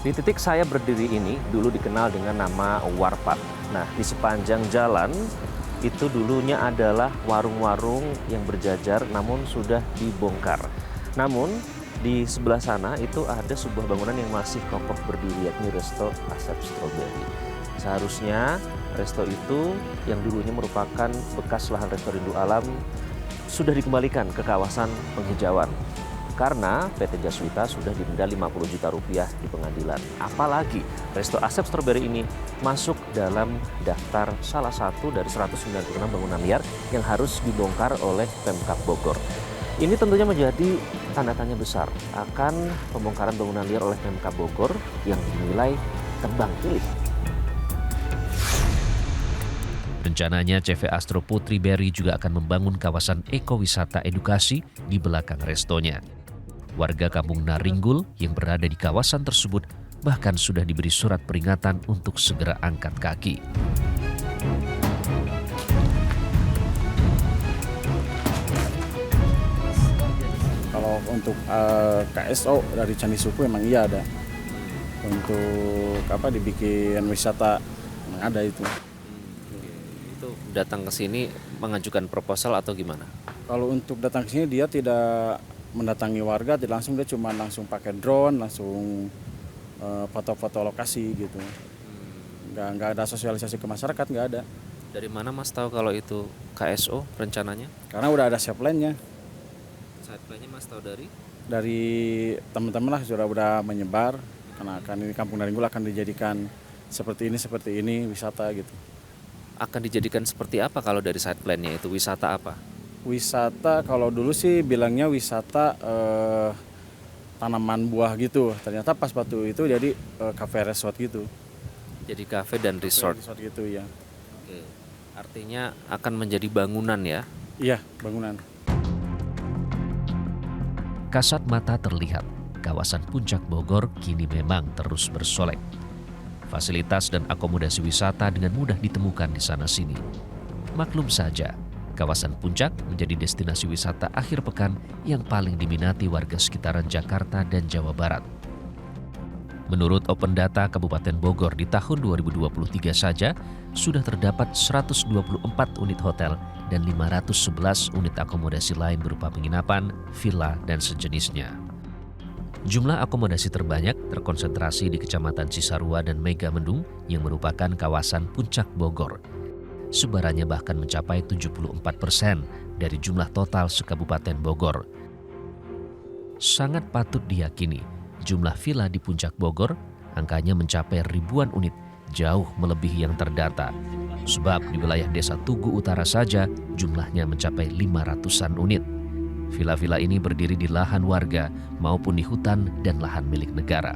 Di titik saya berdiri ini dulu dikenal dengan nama Warpat. Nah, di sepanjang jalan itu dulunya adalah warung-warung yang berjajar namun sudah dibongkar. Namun di sebelah sana itu ada sebuah bangunan yang masih kokoh berdiri, yakni Resto Asep Stroberi. Seharusnya resto itu yang dulunya merupakan bekas lahan resto Rindu Alam sudah dikembalikan ke kawasan penghijauan. Karena PT Jaswita sudah didenda 50 juta rupiah di pengadilan. Apalagi Resto Asep Stroberi ini masuk dalam daftar salah satu dari 196 bangunan liar yang harus dibongkar oleh Pemkab Bogor. Ini tentunya menjadi tanda tanya besar akan pembongkaran bangunan liar oleh Pemkab Bogor yang dinilai tebang pilih. Rencananya CV Astro Putri Berry juga akan membangun kawasan ekowisata edukasi di belakang restonya. Warga kampung Naringgul yang berada di kawasan tersebut bahkan sudah diberi surat peringatan untuk segera angkat kaki. Kalau untuk KSO dari Candi Suku emang iya ada. Untuk dibikin wisata emang ada itu. Itu datang ke sini mengajukan proposal atau gimana? Kalau untuk datang ke sini dia tidak mendatangi warga, langsung dia cuma langsung pakai drone, langsung foto-foto lokasi gitu. Nggak ada sosialisasi ke masyarakat, nggak ada. Dari mana Mas tahu kalau itu KSO rencananya? Karena udah ada site plan-nya. Site plan-nya Mas tahu dari? Dari teman-teman lah udah menyebar, karena kan ini Kampung Naringgul akan dijadikan seperti ini wisata gitu. Akan dijadikan seperti apa kalau dari site plan-nya itu? Wisata apa? Wisata kalau dulu sih bilangnya wisata tanaman buah gitu. Ternyata pas waktu itu jadi cafe resort gitu. Jadi cafe dan resort. Resort gitu ya. Oke. Artinya akan menjadi bangunan ya? Iya, bangunan. Kasat mata terlihat, kawasan Puncak Bogor kini memang terus bersolek. Fasilitas dan akomodasi wisata dengan mudah ditemukan di sana-sini. Maklum saja, kawasan Puncak menjadi destinasi wisata akhir pekan yang paling diminati warga sekitaran Jakarta dan Jawa Barat. Menurut Open Data Kabupaten Bogor di tahun 2023 saja, sudah terdapat 124 unit hotel dan 511 unit akomodasi lain berupa penginapan, villa, dan sejenisnya. Jumlah akomodasi terbanyak terkonsentrasi di Kecamatan Cisarua dan Megamendung yang merupakan kawasan Puncak Bogor. Sebarannya bahkan mencapai 74% dari jumlah total se-Kabupaten Bogor. Sangat patut diyakini, jumlah villa di Puncak Bogor angkanya mencapai ribuan unit, jauh melebihi yang terdata. Sebab di wilayah Desa Tugu Utara saja jumlahnya mencapai 500-an unit. Villa-villa ini berdiri di lahan warga maupun di hutan dan lahan milik negara.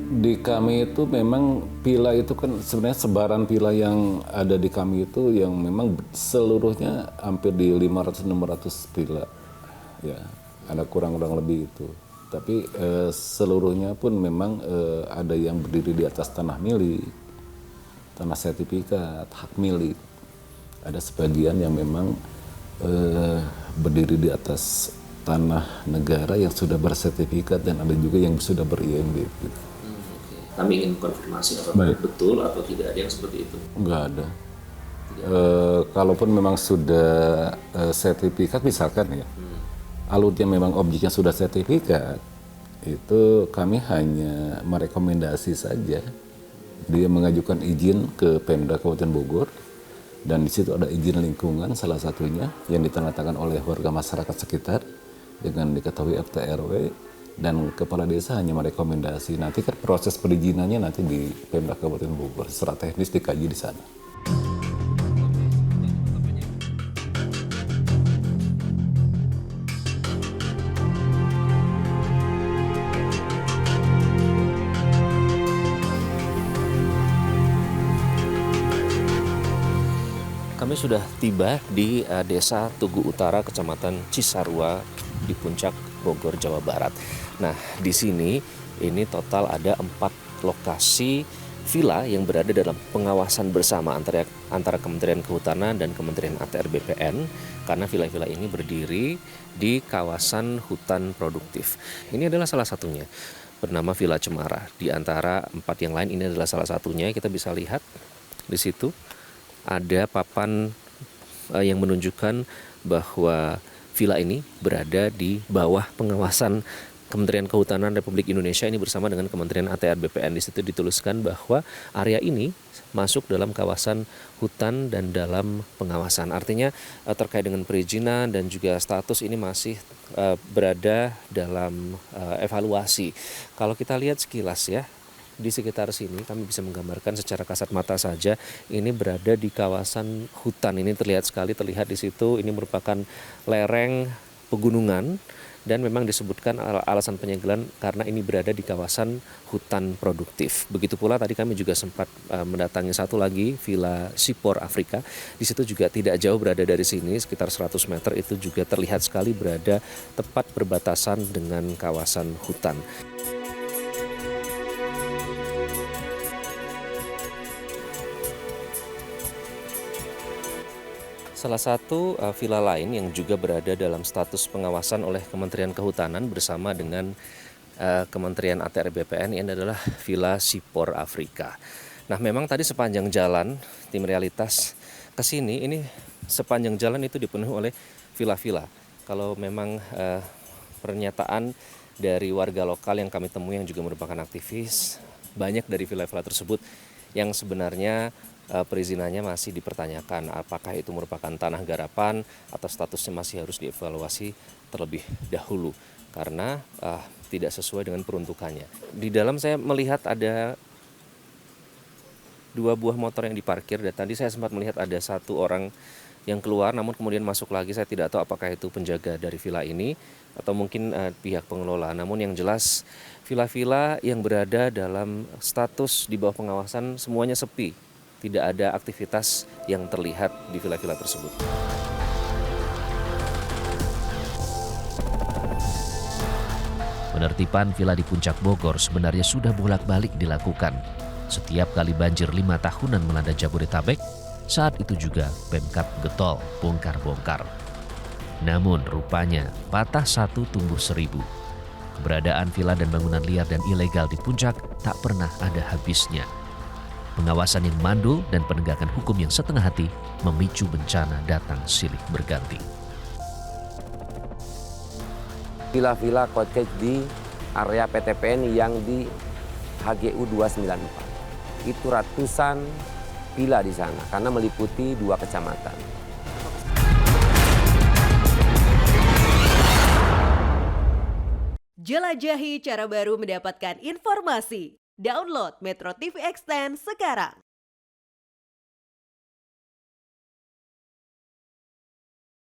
Di kami itu memang villa itu kan sebenarnya sebaran villa yang ada di kami itu yang memang seluruhnya hampir di 500-600 villa. Ya, ada kurang-kurang lebih itu. Tapi seluruhnya pun memang ada yang berdiri di atas tanah milik, tanah sertifikat, hak milik. Ada sebagian yang memang berdiri di atas tanah negara yang sudah bersertifikat dan ada juga yang sudah ber-IMB. Gitu. Kami ingin konfirmasi apakah betul atau tidak ada yang seperti itu? Enggak ada. Kalaupun memang sudah sertifikat misalkan ya, alurnya memang objeknya sudah sertifikat, itu kami hanya merekomendasi saja. Dia mengajukan izin ke Pemda Kabupaten Bogor, dan di situ ada izin lingkungan salah satunya yang ditandatangan oleh warga masyarakat sekitar dengan diketahui RT RW. Dan kepala desa hanya merekomendasi. Nanti kan proses perizinannya nanti di Pemda Kabupaten Bogor, secara teknis dikaji di sana. Kami sudah tiba di Desa Tugu Utara, Kecamatan Cisarua di Puncak Bogor, Jawa Barat. Nah, di sini ini total ada 4 lokasi villa yang berada dalam pengawasan bersama antara Kementerian Kehutanan dan Kementerian ATR BPN, karena villa-villa ini berdiri di kawasan hutan produktif. Ini adalah salah satunya. bernama Villa Cemara. Di antara 4 yang lain ini adalah salah satunya. Kita bisa lihat di situ ada papan yang menunjukkan bahwa villa ini berada di bawah pengawasan Kementerian Kehutanan Republik Indonesia ini bersama dengan Kementerian ATR BPN. Di situ dituliskan bahwa area ini masuk dalam kawasan hutan dan dalam pengawasan. Artinya terkait dengan perizinan dan juga status ini masih berada dalam evaluasi. Kalau kita lihat sekilas ya, di sekitar sini kami bisa menggambarkan secara kasat mata saja ini berada di kawasan hutan. Ini terlihat di situ ini merupakan lereng pegunungan. Dan memang disebutkan alasan penyegelan karena ini berada di kawasan hutan produktif. Begitu pula tadi kami juga sempat mendatangi satu lagi, Villa Sipor Afrika. Di situ juga tidak jauh berada dari sini, sekitar 100 meter itu juga terlihat sekali berada tepat berbatasan dengan kawasan hutan. Salah satu villa lain yang juga berada dalam status pengawasan oleh Kementerian Kehutanan bersama dengan Kementerian ATR BPN ini adalah Villa Sipor Afrika. Nah, memang tadi sepanjang jalan tim realitas ke sini ini sepanjang jalan itu dipenuhi oleh villa-villa. Kalau memang pernyataan dari warga lokal yang kami temui yang juga merupakan aktivis, banyak dari villa-villa tersebut yang sebenarnya perizinannya masih dipertanyakan apakah itu merupakan tanah garapan atau statusnya masih harus dievaluasi terlebih dahulu karena tidak sesuai dengan peruntukannya. Di dalam saya melihat ada 2 buah motor yang diparkir dan tadi saya sempat melihat ada 1 orang yang keluar namun kemudian masuk lagi. Saya tidak tahu apakah itu penjaga dari villa ini atau mungkin pihak pengelola. Namun yang jelas villa-villa yang berada dalam status di bawah pengawasan semuanya sepi. Tidak ada aktivitas yang terlihat di villa-villa tersebut. Penertiban villa di Puncak Bogor sebenarnya sudah bolak-balik dilakukan. Setiap kali banjir 5 tahunan melanda Jabodetabek, saat itu juga Pemkab getol bongkar-bongkar. Namun rupanya patah 1 tumbuh 1000. Keberadaan villa dan bangunan liar dan ilegal di Puncak tak pernah ada habisnya. Pengawasan yang mandul dan penegakan hukum yang setengah hati memicu bencana datang silih berganti. Villa-villa cottage di area PTPN yang di HGU 294. Itu ratusan villa di sana karena meliputi 2 kecamatan. Jelajahi cara baru mendapatkan informasi. Download Metro TV Extend sekarang.